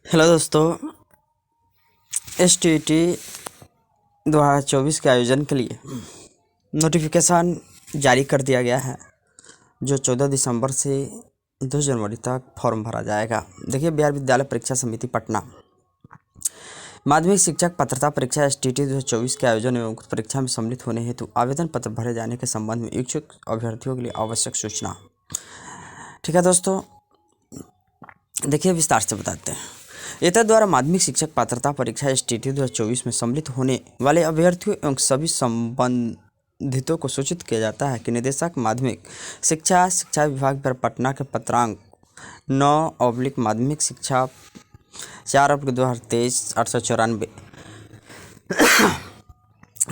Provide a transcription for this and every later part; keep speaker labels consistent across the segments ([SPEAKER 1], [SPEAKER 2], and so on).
[SPEAKER 1] Hello दोस्तों, STET 2024 के आयोजन के लिए नोटिफिकेशन जारी कर दिया गया है, जो 14 दिसंबर से 2 जनवरी तक फॉर्म भरा जाएगा। देखिए, बिहार विद्यालय परीक्षा समिति पटना माध्यमिक शिक्षक पात्रता परीक्षा STET 2024 के आयोजन एवं उक्त परीक्षा में सम्मिलित होने हेतु आवेदन पत्र भरे जाने के संबंध में इच्छुक अभ्यर्थियों के लिए आवश्यक सूचना। ठीक है दोस्तों, देखिए विस्तार से बताते हैं। एतद द्वारा माध्यमिक शिक्षक पात्रता परीक्षा STET 2024 में सम्मिलित होने वाले अभ्यर्थियों एवं सभी संबंधितों को सूचित किया जाता है कि निदेशक माध्यमिक शिक्षा विभाग पर पटना के पत्रांक 9/ माध्यमिक शिक्षा 4/2023 894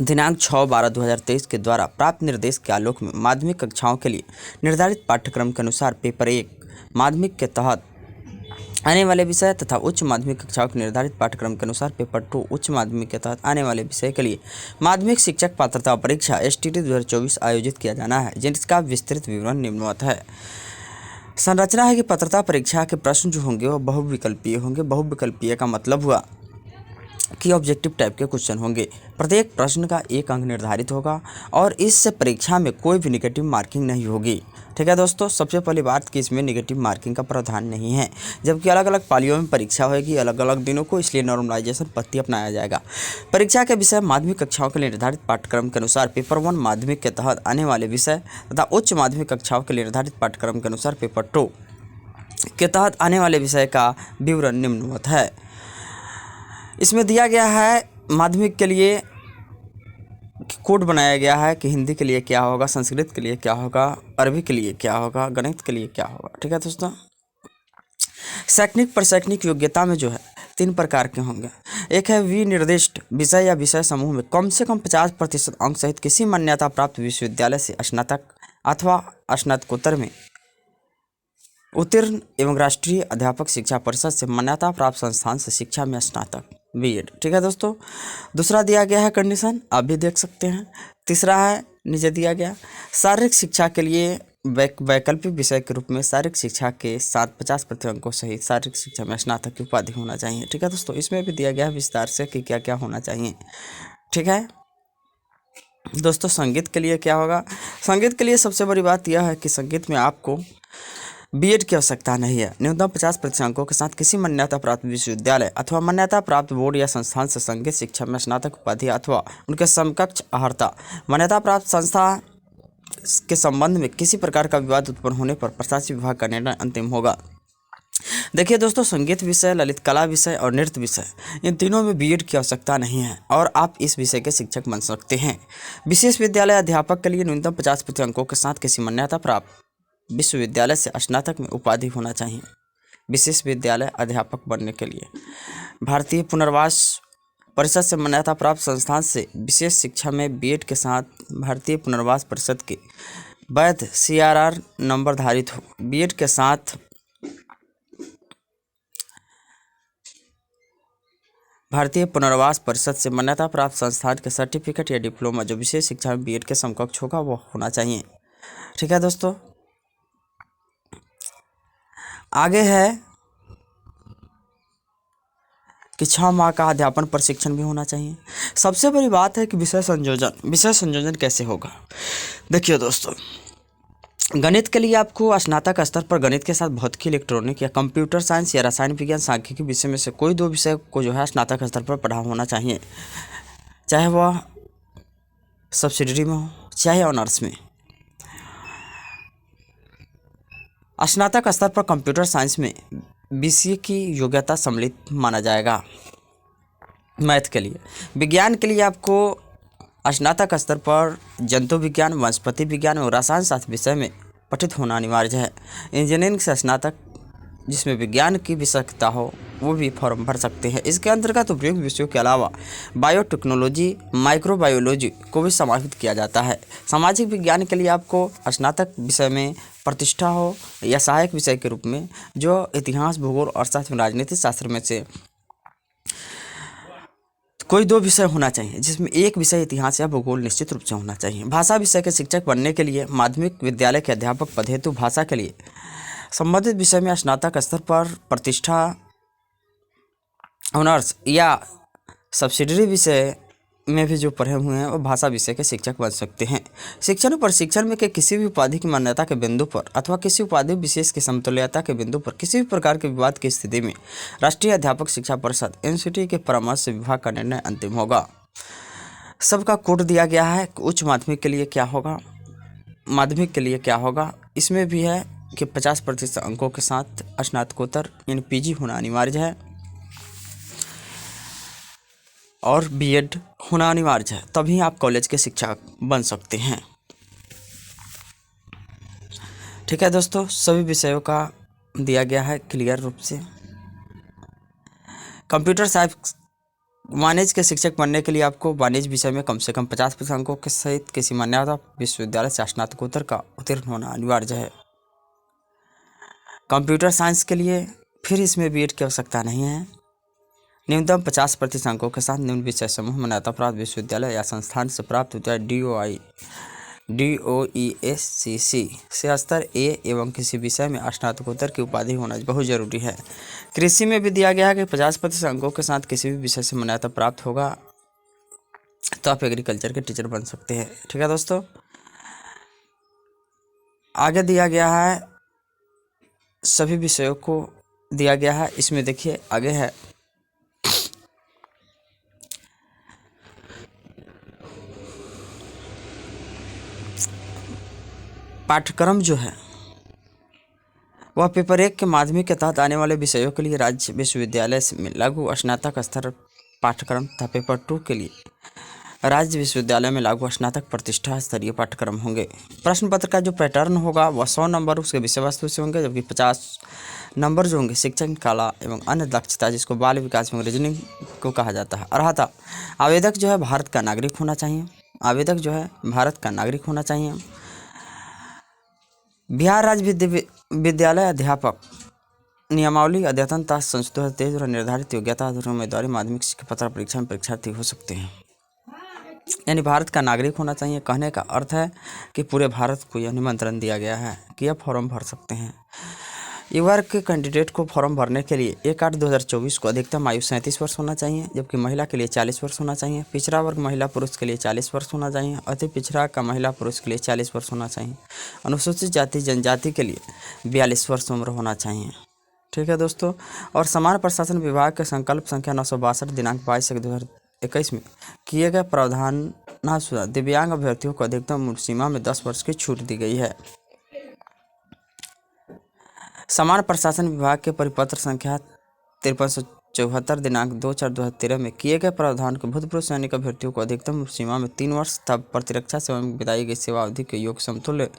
[SPEAKER 1] दिनांक 6/12/2023 के द्वारा प्राप्त निर्देश के आलोक में माध्यमिक कक्षाओं के लिए निर्धारित पाठ्यक्रम के अनुसार पेपर 1 माध्यमिक के तहत आने वाले विषय तथा उच्च माध्यमिक कक्षाओं के निर्धारित पाठ्यक्रम के अनुसार पेपर 2 उच्च माध्यमिक के तहत आने वाले विषय के लिए माध्यमिक शिक्षक पात्रता परीक्षा STET 2024 आयोजित किया जाना है, जिसका विस्तृत विवरण निम्नवत है। संरचना है कि पात्रता परीक्षा के प्रश्न जो होंगे वो बहुविकल्पीय होंगे। बहुविकल्पीय का मतलब हुआ कि ऑब्जेक्टिव टाइप के क्वेश्चन होंगे। प्रत्येक प्रश्न का 1 अंक निर्धारित होगा और इस परीक्षा में कोई भी नेगेटिव मार्किंग नहीं होगी। ठीक है दोस्तों, सबसे पहली बात कि इसमें नेगेटिव मार्किंग का प्रावधान नहीं है, जबकि अलग अलग पालियों में परीक्षा होगी अलग अलग दिनों को, इसलिए नॉर्मलाइजेशन पद्धति अपनाया जाएगा। परीक्षा के विषय माध्यमिक कक्षाओं के लिए निर्धारित पाठ्यक्रम के अनुसार पेपर 1 माध्यमिक के तहत आने वाले विषय तथा उच्च माध्यमिक कक्षाओं के लिए निर्धारित पाठ्यक्रम के अनुसार पेपर 2 के तहत आने वाले विषय का विवरण निम्नवत है। इसमें दिया गया है माध्यमिक के लिए कोड बनाया गया है कि हिंदी के लिए क्या होगा, संस्कृत के लिए क्या होगा, अरबी के लिए क्या होगा, गणित के लिए क्या होगा। ठीक है दोस्तों, शैक्षणिक प्रशैक्षणिक योग्यता में जो है 3 प्रकार के होंगे। एक है विनिर्दिष्ट विषय या विषय समूह में कम से कम 50% अंक सहित किसी मान्यता प्राप्त विश्वविद्यालय से स्नातक अथवा स्नातकोत्तर में उत्तीर्ण एवं राष्ट्रीय अध्यापक शिक्षा परिषद से मान्यता प्राप्त संस्थान से शिक्षा में स्नातक B.Ed। ठीक है दोस्तों, दूसरा दिया गया है कंडीशन, आप भी देख सकते हैं। तीसरा है नीचे दिया गया शारीरिक शिक्षा के लिए वैकल्पिक विषय के रूप में शारीरिक शिक्षा के साथ 50% अंकों सहित शारीरिक शिक्षा में स्नातक की उपाधि होना चाहिए। ठीक है दोस्तों, इसमें भी दिया गया है विस्तार से कि क्या क्या होना चाहिए। ठीक है दोस्तों, संगीत के लिए क्या होगा। संगीत के लिए सबसे बड़ी बात यह है कि संगीत में आपको B.Ed की आवश्यकता नहीं है। न्यूनतम 50% अंकों के साथ किसी मान्यता प्राप्त विश्वविद्यालय अथवा मान्यता प्राप्त बोर्ड या संस्थान से संगीत शिक्षा में स्नातक उपाधि अथवा उनके समकक्ष अर्हता। मान्यता प्राप्त संस्था के संबंध में किसी प्रकार का विवाद उत्पन्न होने पर प्रशासनिक विभाग का निर्णय अंतिम होगा। देखिए दोस्तों, संगीत विषय, ललित कला विषय और नृत्य विषय, इन तीनों में B.Ed की आवश्यकता नहीं है और आप इस विषय के शिक्षक बन सकते हैं। विशेष विद्यालय अध्यापक के लिए न्यूनतम 50% अंकों के साथ किसी मान्यता प्राप्त विश्वविद्यालय से स्नातक में उपाधि होना चाहिए। विशेष विद्यालय अध्यापक बनने के लिए भारतीय पुनर्वास परिषद से मान्यता प्राप्त संस्थान से विशेष शिक्षा में B.Ed के साथ भारतीय पुनर्वास परिषद के वैध CRR नंबर धारित हो। B.Ed के साथ भारतीय पुनर्वास परिषद से मान्यता प्राप्त संस्थान के सर्टिफिकेट या डिप्लोमा जो विशेष शिक्षा में B.Ed के समकक्ष होगा वो होना चाहिए। ठीक है दोस्तों, आगे है कि 6 माह का अध्यापन प्रशिक्षण भी होना चाहिए। सबसे बड़ी बात है कि विषय संयोजन कैसे होगा। देखिए दोस्तों, गणित के लिए आपको स्नातक स्तर पर गणित के साथ भौतिकी, इलेक्ट्रॉनिक या कंप्यूटर साइंस या रसायन विज्ञान, सांख्यिकी विषय में से कोई 2 विषय को जो है स्नातक स्तर पर पढ़ा होना चाहिए, चाहे वह सब्सिडियरी में हो चाहे ऑनर्स में। स्नातक स्तर पर कंप्यूटर साइंस में BCA की योग्यता सम्मिलित माना जाएगा। मैथ के लिए, विज्ञान के लिए आपको स्नातक स्तर पर जंतु विज्ञान, वनस्पति विज्ञान और रसायन शास्त्र विषय में पठित होना अनिवार्य है। इंजीनियरिंग से स्नातक जिसमें विज्ञान की विषयता हो वो भी फॉर्म भर सकते हैं। इसके अंतर्गत उपयुक्त विषयों के अलावा बायोटेक्नोलॉजी, माइक्रोबायोलॉजी को भी समाहित किया जाता है। सामाजिक विज्ञान के लिए आपको स्नातक विषय में प्रतिष्ठा हो या सहायक विषय के रूप में जो इतिहास, भूगोल, अर्थशास्त्र, राजनीति शास्त्र में से कोई 2 विषय होना चाहिए, जिसमें एक विषय इतिहास या भूगोल निश्चित रूप से होना चाहिए। भाषा विषय के शिक्षक बनने के लिए माध्यमिक विद्यालय के अध्यापक पद हेतु भाषा के लिए संबंधित विषय में स्नातक स्तर पर प्रतिष्ठा ऑनर्स या सब्सिडरी विषय में भी जो पढ़े हुए हैं वो भाषा विषय के शिक्षक बन सकते हैं। शिक्षण और प्रशिक्षण में के किसी भी उपाधि की मान्यता के बिंदु पर अथवा किसी उपाधि विशेष की समतुल्यता के बिंदु पर किसी भी प्रकार के विवाद की स्थिति में राष्ट्रीय अध्यापक शिक्षा परिषद एनसीटी के परामर्श विभाग का निर्णय अंतिम होगा। सबका कोड दिया गया है। उच्च माध्यमिक के लिए क्या होगा, माध्यमिक के लिए क्या होगा, इसमें भी है कि 50% अंकों के साथ स्नातकोत्तर यानी पीजी होना अनिवार्य है और बीएड होना अनिवार्य है, तभी आप कॉलेज के शिक्षक बन सकते हैं। ठीक है दोस्तों, सभी विषयों का दिया गया है क्लियर रूप से। कंप्यूटर साइंस वाणिज्य के शिक्षक बनने के लिए आपको वाणिज्य विषय में कम से कम 50% अंकों के सहित किसी मान्यता विश्वविद्यालय से स्नातकोत्तर का उत्तीर्ण होना अनिवार्य है। कंप्यूटर साइंस के लिए फिर इसमें बीएड की आवश्यकता नहीं है। न्यूनतम 50% अंकों के साथ निम्न विषय समूह मान्यता प्राप्त विश्वविद्यालय या संस्थान से प्राप्त होता है DOESCC से स्तर ए एवं किसी विषय में स्नातकोत्तर की उपाधि होना बहुत जरूरी है। कृषि में भी दिया गया है कि 50% अंकों के साथ किसी भी विषय से मान्यता प्राप्त होगा तो आप एग्रीकल्चर के टीचर बन सकते हैं। ठीक है दोस्तों, आगे दिया गया है सभी विषयों को दिया गया है। इसमें देखिए आगे है पाठ्यक्रम जो है वह पेपर 1 के माध्यमिक के तहत आने वाले विषयों के लिए राज्य विश्वविद्यालय में लागू स्नातक स्तर पाठ्यक्रम तथा पेपर 2 के लिए राज्य विश्वविद्यालय में लागू स्नातक प्रतिष्ठा स्तरीय पाठ्यक्रम होंगे। प्रश्न पत्र का जो पैटर्न होगा वह 100 नंबर उसके विषय वस्तु से होंगे, जबकि 50 नंबर जो होंगे शिक्षण कला एवं अन्य दक्षता जिसको बाल विकास एवं रीजनिंग को कहा जाता है। अर्हता, आवेदक जो है भारत का नागरिक होना चाहिए। आवेदक जो है भारत का नागरिक होना चाहिए। बिहार राज्य विद्यालय अध्यापक नियमावली अद्यतन तथा संशोधित 2023 द्वारा निर्धारित योग्यता उम्मीदवारी माध्यमिक शिक्षा पत्र परीक्षा में परीक्षार्थी हो सकते हैं। यानी भारत का नागरिक होना चाहिए। कहने का अर्थ है कि पूरे भारत को यह निमंत्रण दिया गया है कि आप फॉर्म भर सकते हैं। युवा वर्ग के कैंडिडेट को फॉर्म भरने के लिए 1/8/2024 को अधिकतम आयु 37 वर्ष होना चाहिए, जबकि महिला के लिए 40 वर्ष होना चाहिए। पिछड़ा वर्ग महिला पुरुष के लिए 40 वर्ष होना चाहिए। अति पिछड़ा का महिला पुरुष के लिए 40 वर्ष होना चाहिए। अनुसूचित जाति जनजाति के लिए 42 वर्ष उम्र होना चाहिए। ठीक है दोस्तों, और समान प्रशासन विभाग के संकल्प संख्या 962 दिनांक 22/1/2021 में किए गए प्रावधानानुसार दिव्यांग अभ्यर्थियों को अधिकतम उम्र सीमा में 10 वर्ष की छूट दी गई है। समान प्रशासन विभाग के परिपत्र संख्या 5374 दिनांक 2/4/2013 में किए गए प्रावधान के भूतपूर्व सैनिक अभ्यर्थियों को अधिकतम सीमा में 3 वर्ष तथा प्रतिरक्षा सेवा में बिताई गई सेवा अवधि के योग समतुल्य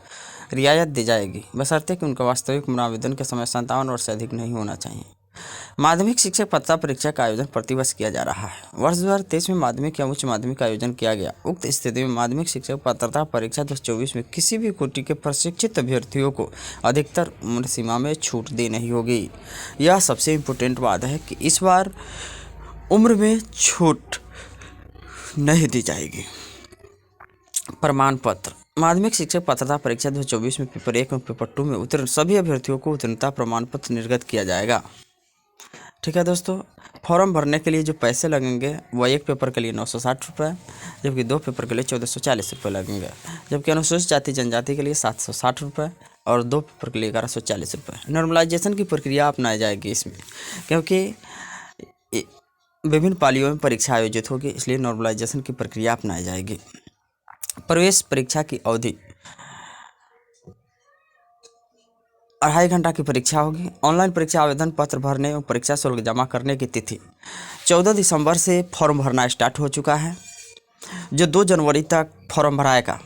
[SPEAKER 1] रियायत दी जाएगी, बशर्ते कि उनका वास्तविक उम्र आवेदन के समय 57 वर्ष से अधिक नहीं होना चाहिए। माध्यमिक शिक्षक पात्रता परीक्षा का आयोजन प्रतिवर्ष किया जा रहा है। वर्ष 2023 में माध्यमिक या उच्च माध्यमिक का आयोजन किया गया। उक्त स्थिति में माध्यमिक शिक्षक पात्रता परीक्षा 2024 में किसी भी कोटि के प्रशिक्षित अभ्यर्थियों को अधिकतर उम्र सीमा में छूट दी नहीं होगी। यह सबसे इम्पोर्टेंट बात है कि इस बार उम्र में छूट नहीं दी जाएगी। प्रमाण पत्र, माध्यमिक शिक्षक पात्रता परीक्षा 2024 में पेपर 1 और पेपर 2 में उत्तीर्ण सभी अभ्यर्थियों को उत्तीर्णता प्रमाण पत्र निर्गत किया जाएगा। ठीक है दोस्तों, फॉर्म भरने के लिए जो पैसे लगेंगे वह एक पेपर के लिए 960 रुपये, जबकि 2 पेपर के लिए 1440 रुपये लगेंगे, जबकि अनुसूचित जाति जनजाति के लिए 760 रुपये और 2 पेपर के लिए 1140 रुपये। नॉर्मलाइजेशन की प्रक्रिया अपनाई जाएगी इसमें, क्योंकि विभिन्न पालियों में परीक्षा आयोजित होगी, इसलिए नॉर्मलाइजेशन की प्रक्रिया अपनाई जाएगी। प्रवेश परीक्षा की अवधि 2.5 घंटा की परीक्षा होगी। ऑनलाइन परीक्षा आवेदन पत्र भरने और परीक्षा शुल्क जमा करने की तिथि 14 दिसंबर से फॉर्म भरना स्टार्ट हो चुका है, जो 2 जनवरी तक फॉर्म भराएगा।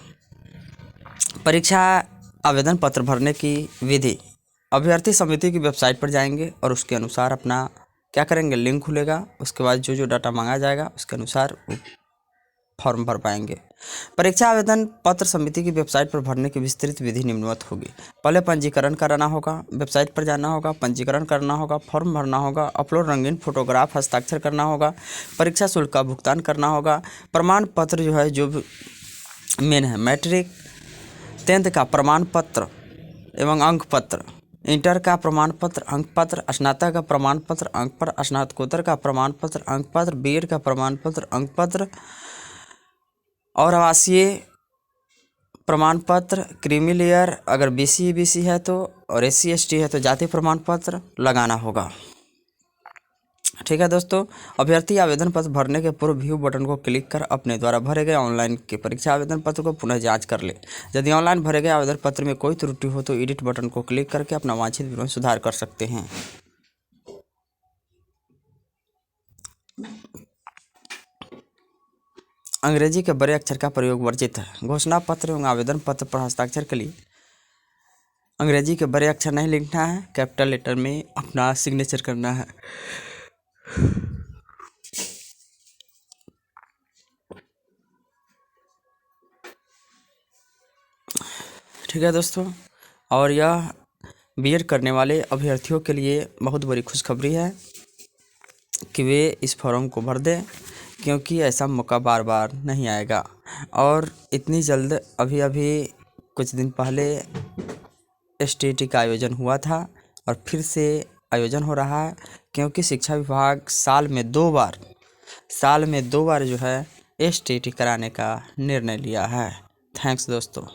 [SPEAKER 1] परीक्षा आवेदन पत्र भरने की विधि, अभ्यर्थी समिति की वेबसाइट पर जाएंगे और उसके अनुसार अपना क्या करेंगे, लिंक खुलेगा, उसके बाद जो डाटा मांगा जाएगा उसके अनुसार फॉर्म भर पाएंगे। परीक्षा आवेदन पत्र समिति की वेबसाइट पर भरने की विस्तृत विधि निम्नवत होगी। पहले पंजीकरण कराना होगा, वेबसाइट पर जाना होगा, पंजीकरण करना होगा, फॉर्म भरना होगा, अपलोड रंगीन फोटोग्राफ हस्ताक्षर करना होगा, परीक्षा शुल्क का भुगतान करना होगा। प्रमाण पत्र जो है, जो मेन है, मैट्रिक 10th का प्रमाण पत्र एवं अंक पत्र इंटर का प्रमाण पत्र अंक पत्र, स्नातक का प्रमाण पत्र अंक पत्र, स्नातकोत्तर का प्रमाण पत्र अंक पत्र, बीएड का प्रमाण पत्र अंक पत्र और आवासीय प्रमाण पत्र, क्रीमी लेयर अगर बीसी बीसी है तो और एससी एसटी है तो जाति प्रमाण पत्र लगाना होगा। ठीक है दोस्तों, अभ्यर्थी आवेदन पत्र भरने के पूर्व व्यू बटन को क्लिक कर अपने द्वारा भरे गए ऑनलाइन के परीक्षा आवेदन पत्र को पुनः जांच कर ले। यदि ऑनलाइन भरे गए आवेदन पत्र में कोई त्रुटि हो तो एडिट बटन को क्लिक करके अपना वांछित विवरण सुधार कर सकते हैं। अंग्रेजी के बड़े अक्षर का प्रयोग वर्जित है। घोषणा पत्र एवं आवेदन पत्र पर हस्ताक्षर के लिए अंग्रेजी के बड़े अक्षर नहीं लिखना है, कैपिटल लेटर में अपना सिग्नेचर करना है। ठीक है दोस्तों, और यह बीएड करने वाले अभ्यर्थियों के लिए बहुत बड़ी खुशखबरी है कि वे इस फॉर्म को भर दें, क्योंकि ऐसा मौका बार बार नहीं आएगा। और इतनी जल्द अभी कुछ दिन पहले एसटीईटी का आयोजन हुआ था और फिर से आयोजन हो रहा है, क्योंकि शिक्षा विभाग साल में दो बार जो है एसटीईटी कराने का निर्णय लिया है। थैंक्स दोस्तों।